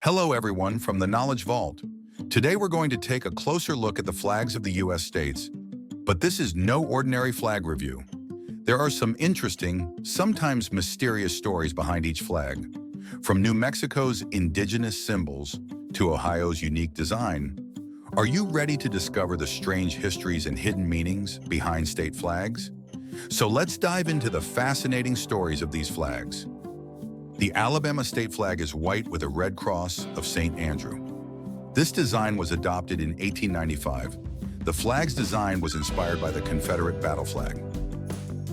Hello everyone from the Knowledge Vault. Today we're going to take a closer look at the flags of the US states. But this is no ordinary flag review. There are some interesting, sometimes mysterious stories behind each flag. From New Mexico's indigenous symbols to Ohio's unique design. Are you ready to discover the strange histories and hidden meanings behind state flags? So let's dive into the fascinating stories of these flags. The Alabama state flag is white with a red cross of St. Andrew. This design was adopted in 1895. The flag's design was inspired by the Confederate battle flag.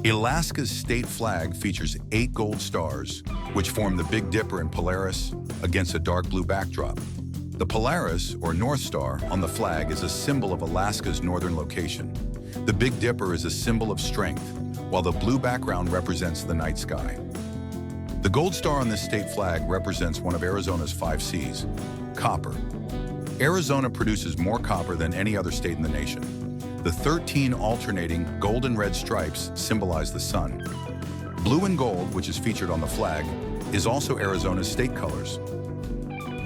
Alaska's state flag features 8 gold stars, which form the Big Dipper and Polaris against a dark blue backdrop. The Polaris, or North Star, on the flag is a symbol of Alaska's northern location. The Big Dipper is a symbol of strength, while the blue background represents the night sky. The gold star on this state flag represents one of Arizona's 5 Cs, copper. Arizona produces more copper than any other state in the nation. The 13 alternating gold and red stripes symbolize the sun. Blue and gold, which is featured on the flag, is also Arizona's state colors.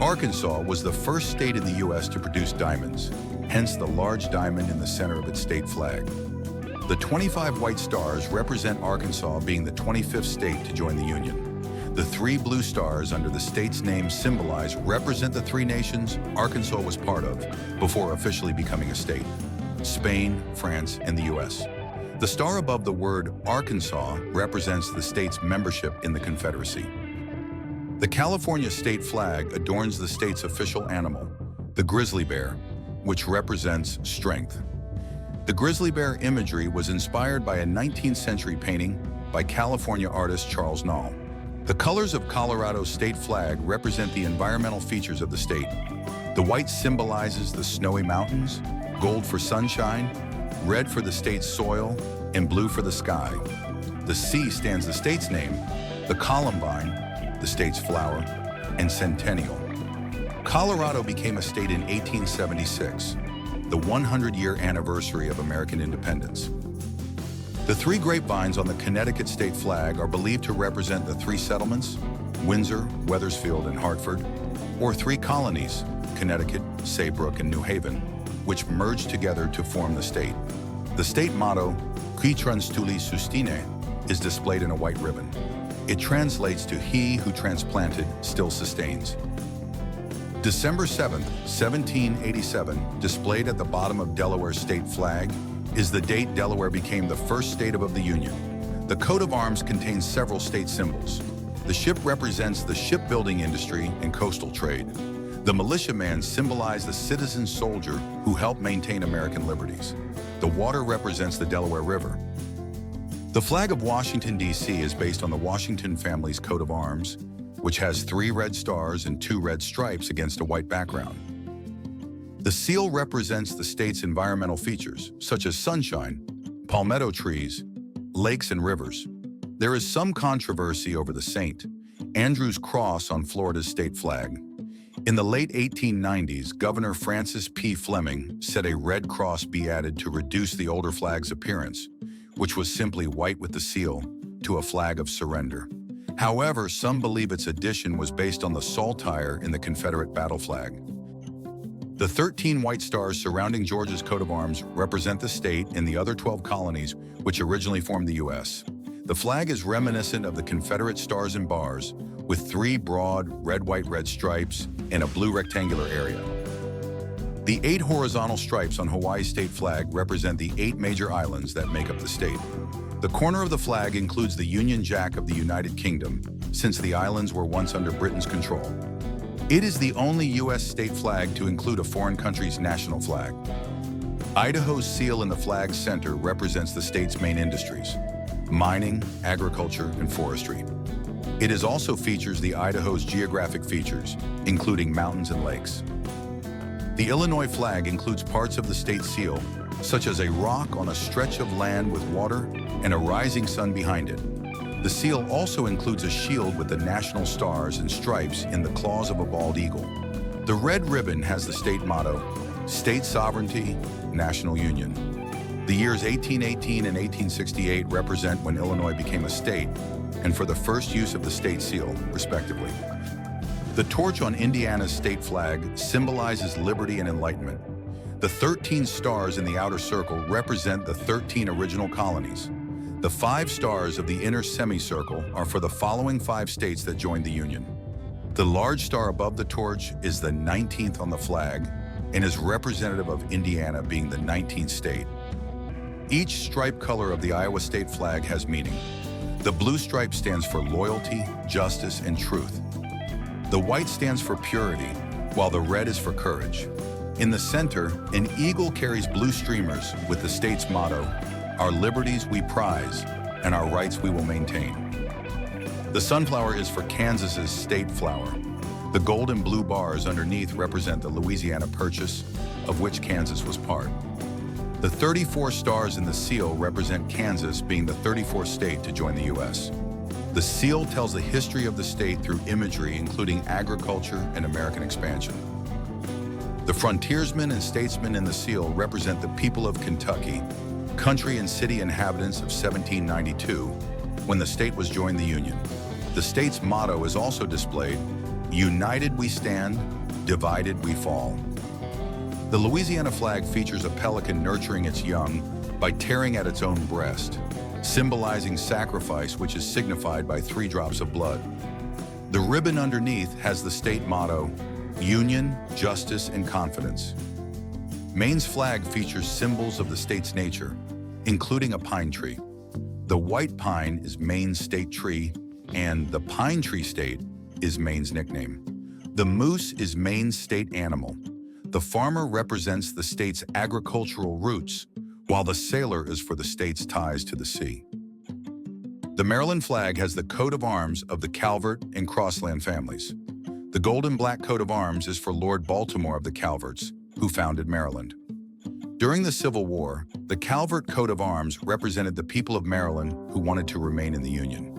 Arkansas was the first state in the U.S. to produce diamonds, hence the large diamond in the center of its state flag. The 25 white stars represent Arkansas being the 25th state to join the Union. The 3 blue stars under the state's name represent the 3 nations Arkansas was part of before officially becoming a state: Spain, France, and the U.S. The star above the word Arkansas represents the state's membership in the Confederacy. The California state flag adorns the state's official animal, the grizzly bear, which represents strength. The grizzly bear imagery was inspired by a 19th century painting by California artist Charles Knoll. The colors of Colorado's state flag represent the environmental features of the state. The white symbolizes the snowy mountains, gold for sunshine, red for the state's soil, and blue for the sky. The C stands the state's name, the columbine, the state's flower, and centennial. Colorado became a state in 1876, the 100-year anniversary of American independence. The 3 grapevines on the Connecticut state flag are believed to represent the 3 settlements, Windsor, Wethersfield, and Hartford, or 3 colonies, Connecticut, Saybrook, and New Haven, which merged together to form the state. The state motto, Qui transtuli sustine, is displayed in a white ribbon. It translates to "He who transplanted still sustains." December 7, 1787, displayed at the bottom of Delaware's state flag, is the date Delaware became the first state above the Union. The coat of arms contains several state symbols. The ship represents the shipbuilding industry and coastal trade. The militiaman symbolized the citizen soldier who helped maintain American liberties. The water represents the Delaware River. The flag of Washington, D.C. is based on the Washington family's coat of arms, which has 3 red stars and 2 red stripes against a white background. The seal represents the state's environmental features, such as sunshine, palmetto trees, lakes, and rivers. There is some controversy over the St. Andrew's cross on Florida's state flag. In the late 1890s, Governor Francis P. Fleming said a red cross be added to reduce the older flag's appearance, which was simply white with the seal, to a flag of surrender. However, some believe its addition was based on the saltire in the Confederate battle flag. The 13 white stars surrounding Georgia's coat of arms represent the state and the other 12 colonies which originally formed the U.S. The flag is reminiscent of the Confederate stars and bars, with 3 broad red-white-red stripes and a blue rectangular area. The 8 horizontal stripes on Hawaii's state flag represent the 8 major islands that make up the state. The corner of the flag includes the Union Jack of the United Kingdom, since the islands were once under Britain's control. It is the only U.S. state flag to include a foreign country's national flag. Idaho's seal in the flag's center represents the state's main industries: mining, agriculture, and forestry. It also features the Idaho's geographic features, including mountains and lakes. The Illinois flag includes parts of the state seal, such as a rock on a stretch of land with water and a rising sun behind it. The seal also includes a shield with the national stars and stripes in the claws of a bald eagle. The red ribbon has the state motto, State Sovereignty, National Union. The years 1818 and 1868 represent when Illinois became a state, and for the first use of the state seal, respectively. The torch on Indiana's state flag symbolizes liberty and enlightenment. The 13 stars in the outer circle represent the 13 original colonies. The 5 stars of the inner semicircle are for the following 5 states that joined the Union. The large star above the torch is the 19th on the flag and is representative of Indiana being the 19th state. Each stripe color of the Iowa state flag has meaning. The blue stripe stands for loyalty, justice, and truth. The white stands for purity, while the red is for courage. In the center, an eagle carries blue streamers with the state's motto, "Our liberties we prize, and our rights we will maintain." The sunflower is for Kansas's state flower. The gold and blue bars underneath represent the Louisiana Purchase, of which Kansas was part. The 34 stars in the seal represent Kansas being the 34th state to join the U.S. The seal tells the history of the state through imagery including agriculture and American expansion. The frontiersmen and statesmen in the seal represent the people of Kentucky, country and city inhabitants of 1792, when the state was joined the Union. The state's motto is also displayed, "United we stand, divided we fall." The Louisiana flag features a pelican nurturing its young by tearing at its own breast, symbolizing sacrifice, which is signified by 3 drops of blood. The ribbon underneath has the state motto, "Union, Justice, and Confidence." Maine's flag features symbols of the state's nature, including a pine tree. The white pine is Maine's state tree, and the Pine Tree State is Maine's nickname. The moose is Maine's state animal. The farmer represents the state's agricultural roots, while the sailor is for the state's ties to the sea. The Maryland flag has the coat of arms of the Calvert and Crossland families. The gold and black coat of arms is for Lord Baltimore of the Calverts, who founded Maryland. During the Civil War, the Calvert coat of arms represented the people of Maryland who wanted to remain in the Union.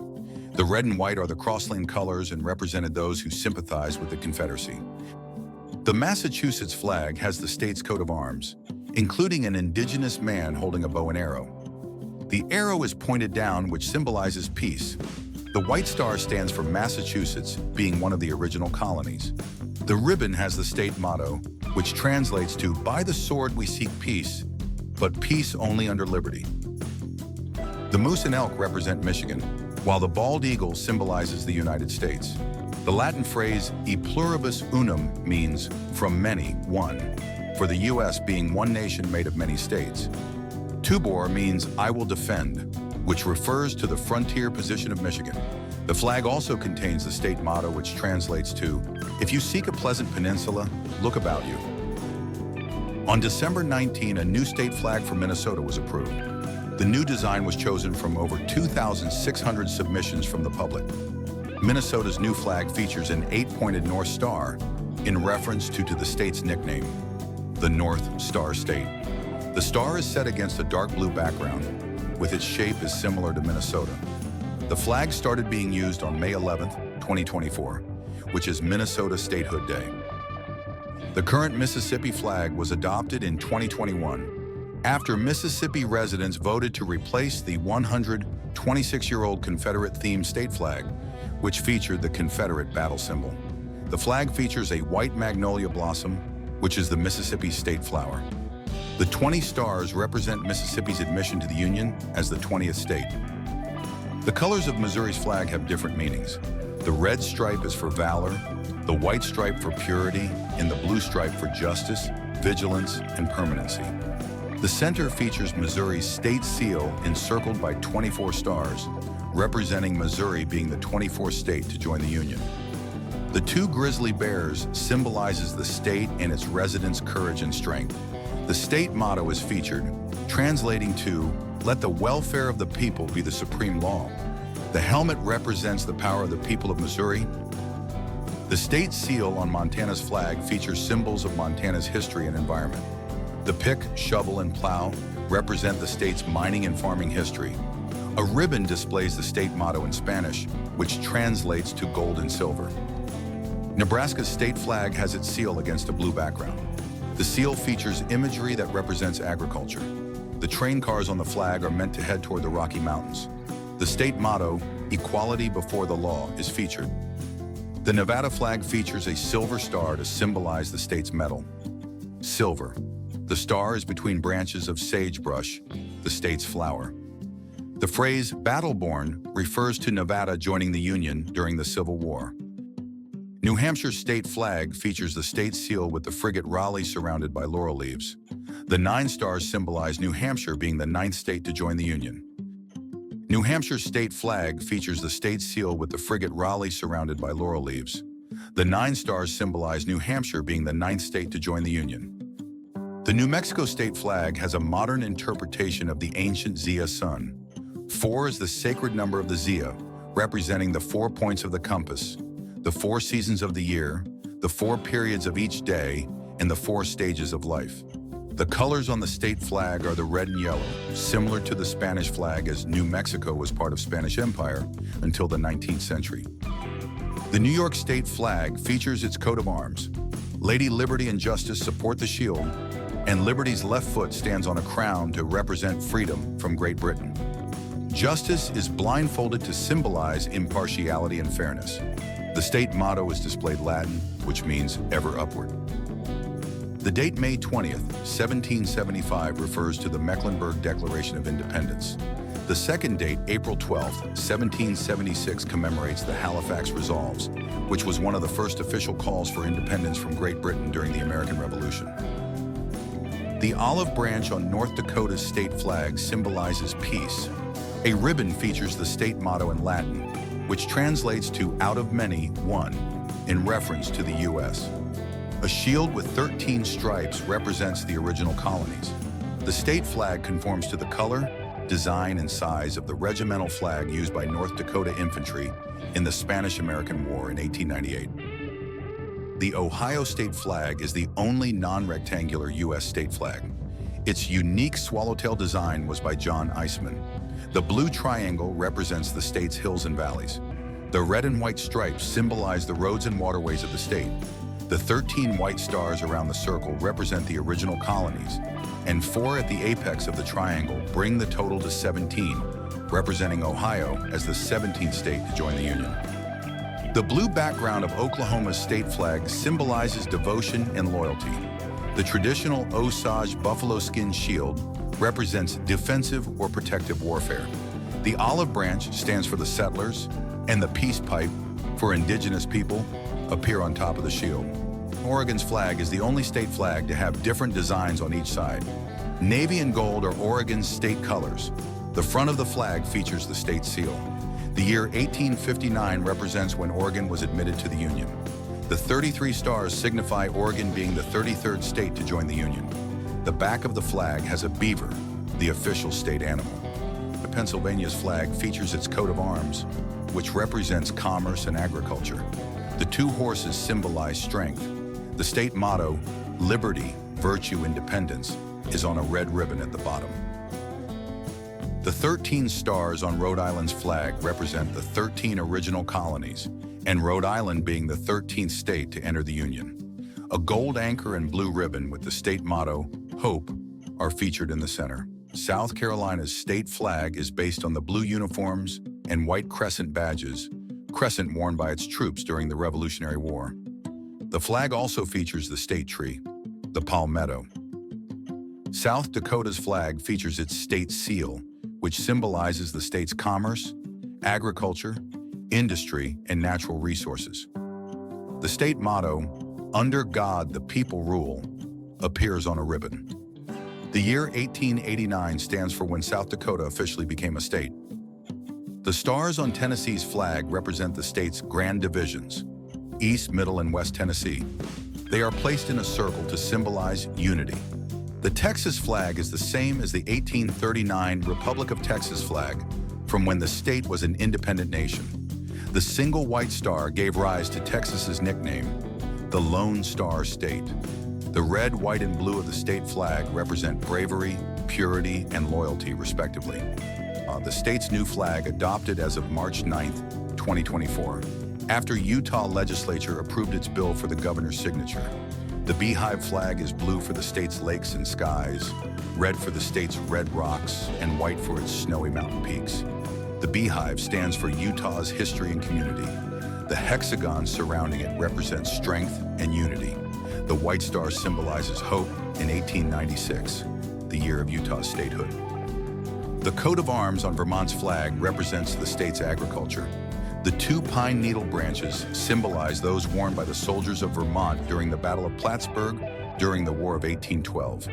The red and white are the Crossland colors and represented those who sympathized with the Confederacy. The Massachusetts flag has the state's coat of arms, including an indigenous man holding a bow and arrow. The arrow is pointed down, which symbolizes peace. The white star stands for Massachusetts, being one of the original colonies. The ribbon has the state motto, which translates to, "By the sword we seek peace, but peace only under liberty." The moose and elk represent Michigan, while the bald eagle symbolizes the United States. The Latin phrase "e pluribus unum" means "from many, one," for the U.S. being one nation made of many states. Tubor means "I will defend," which refers to the frontier position of Michigan. The flag also contains the state motto, which translates to, "If you seek a pleasant peninsula, look about you." On December 19, a new state flag for Minnesota was approved. The new design was chosen from over 2,600 submissions from the public. Minnesota's new flag features an 8-pointed North Star in reference to the state's nickname, the North Star State. The star is set against a dark blue background, with its shape is similar to Minnesota. The flag started being used on May 11, 2024, which is Minnesota Statehood Day. The current Mississippi flag was adopted in 2021 after Mississippi residents voted to replace the 126-year-old Confederate-themed state flag, which featured the Confederate battle symbol. The flag features a white magnolia blossom, which is the Mississippi state flower. The 20 stars represent Mississippi's admission to the Union as the 20th state. The colors of Missouri's flag have different meanings. The red stripe is for valor, the white stripe for purity, and the blue stripe for justice, vigilance, and permanency. The center features Missouri's state seal encircled by 24 stars, representing Missouri being the 24th state to join the Union. The 2 grizzly bears symbolizes the state and its residents' courage and strength. The state motto is featured, translating to, "Let the welfare of the people be the supreme law." The helmet represents the power of the people of Missouri. The state seal on Montana's flag features symbols of Montana's history and environment. The pick, shovel, and plow represent the state's mining and farming history. A ribbon displays the state motto in Spanish, which translates to gold and silver. Nebraska's state flag has its seal against a blue background. The seal features imagery that represents agriculture. The train cars on the flag are meant to head toward the Rocky Mountains. The state motto, "Equality before the law," is featured. The Nevada flag features a silver star to symbolize the state's metal. Silver. The star is between branches of sagebrush, the state's flower. The phrase "battle-born" refers to Nevada joining the Union during the Civil War. New Hampshire's state flag features the state seal with the frigate Raleigh surrounded by laurel leaves. The 9 stars symbolize New Hampshire being the 9th state to join the Union. New Hampshire's state flag features the state seal with the frigate Raleigh surrounded by laurel leaves. The 9 stars symbolize New Hampshire being the 9th state to join the Union. The New Mexico state flag has a modern interpretation of the ancient Zia sun. 4 is the sacred number of the Zia, representing the 4 points of the compass, the 4 seasons of the year, the 4 periods of each day, and the 4 stages of life. The colors on the state flag are the red and yellow, similar to the Spanish flag, as New Mexico was part of Spanish Empire until the 19th century. The New York state flag features its coat of arms. Lady Liberty and Justice support the shield, and Liberty's left foot stands on a crown to represent freedom from Great Britain. Justice is blindfolded to symbolize impartiality and fairness. The state motto is displayed Latin, which means ever upward. The date May 20th, 1775 refers to the Mecklenburg Declaration of Independence. The second date, April 12th, 1776, commemorates the Halifax Resolves, which was one of the first official calls for independence from Great Britain during the American Revolution. The olive branch on North Dakota's state flag symbolizes peace. A ribbon features the state motto in Latin, which translates to "out of many, one," in reference to the U.S. A shield with 13 stripes represents the original colonies. The state flag conforms to the color, design, and size of the regimental flag used by North Dakota infantry in the Spanish-American War in 1898. The Ohio state flag is the only non-rectangular U.S. state flag. Its unique swallowtail design was by John Eisman. The blue triangle represents the state's hills and valleys. The red and white stripes symbolize the roads and waterways of the state. The 13 white stars around the circle represent the original colonies, and 4 at the apex of the triangle bring the total to 17, representing Ohio as the 17th state to join the Union. The blue background of Oklahoma's state flag symbolizes devotion and loyalty. The traditional Osage buffalo skin shield represents defensive or protective warfare. The olive branch stands for the settlers, and the peace pipe, for indigenous people, appear on top of the shield. Oregon's flag is the only state flag to have different designs on each side. Navy and gold are Oregon's state colors. The front of the flag features the state seal. The year 1859 represents when Oregon was admitted to the Union. The 33 stars signify Oregon being the 33rd state to join the Union. The back of the flag has a beaver, the official state animal. Pennsylvania's flag features its coat of arms, which represents commerce and agriculture. The 2 horses symbolize strength. The state motto, Liberty, Virtue, Independence, is on a red ribbon at the bottom. The 13 stars on Rhode Island's flag represent the 13 original colonies, and Rhode Island being the 13th state to enter the Union. A gold anchor and blue ribbon with the state motto, Hope, are featured in the center. South Carolina's state flag is based on the blue uniforms and white crescent badges, crescent worn by its troops during the Revolutionary War. The flag also features the state tree, the palmetto. South Dakota's flag features its state seal, which symbolizes the state's commerce, agriculture, industry, and natural resources. The state motto, Under God the People Rule, appears on a ribbon. The year 1889 stands for when South Dakota officially became a state. The stars on Tennessee's flag represent the state's grand divisions, East, Middle, and West Tennessee. They are placed in a circle to symbolize unity. The Texas flag is the same as the 1839 Republic of Texas flag from when the state was an independent nation. The single white star gave rise to Texas's nickname, the Lone Star State. The red, white, and blue of the state flag represent bravery, purity, and loyalty, respectively. The state's new flag, adopted as of March 9th, 2024, after Utah legislature approved its bill for the governor's signature. The beehive flag is blue for the state's lakes and skies, red for the state's red rocks, and white for its snowy mountain peaks. The beehive stands for Utah's history and community. The hexagon surrounding it represents strength and unity. The white star symbolizes hope in 1896, the year of Utah's statehood. The coat of arms on Vermont's flag represents the state's agriculture. The two pine needle branches symbolize those worn by the soldiers of Vermont during the Battle of Plattsburgh during the War of 1812.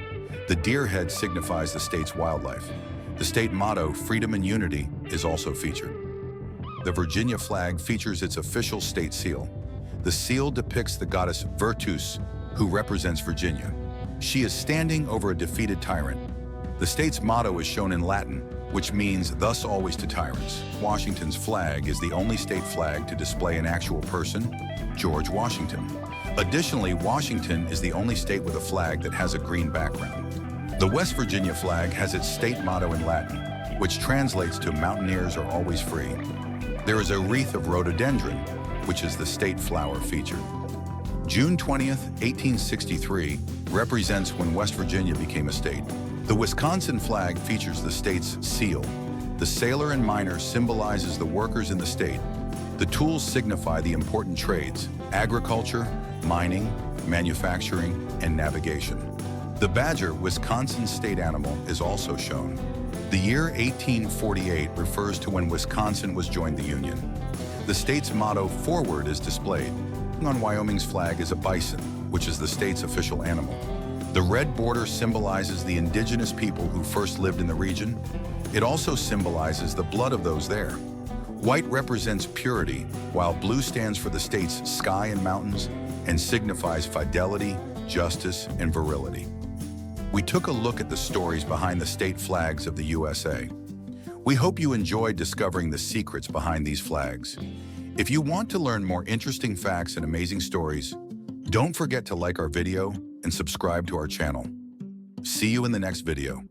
The deer head signifies the state's wildlife. The state motto, Freedom and Unity, is also featured. The Virginia flag features its official state seal. The seal depicts the goddess Virtus, who represents Virginia. She is standing over a defeated tyrant. The state's motto is shown in Latin, which means thus always to tyrants. Washington's flag is the only state flag to display an actual person, George Washington. Additionally, Washington is the only state with a flag that has a green background. The West Virginia flag has its state motto in Latin, which translates to "Mountaineers are always free." There is a wreath of rhododendron, which is the state flower featured. June 20th, 1863, represents when West Virginia became a state. The Wisconsin flag features the state's seal. The sailor and miner symbolizes the workers in the state. The tools signify the important trades: agriculture, mining, manufacturing, and navigation. The badger, Wisconsin's state animal, is also shown. The year 1848 refers to when Wisconsin was joined the Union. The state's motto, Forward, is displayed. On Wyoming's flag is a bison, which is the state's official animal. The red border symbolizes the indigenous people who first lived in the region. It also symbolizes the blood of those there. White represents purity, while blue stands for the state's sky and mountains and signifies fidelity, justice, and virility. We took a look at the stories behind the state flags of the USA. We hope you enjoyed discovering the secrets behind these flags. If you want to learn more interesting facts and amazing stories, don't forget to like our video and subscribe to our channel. See you in the next video.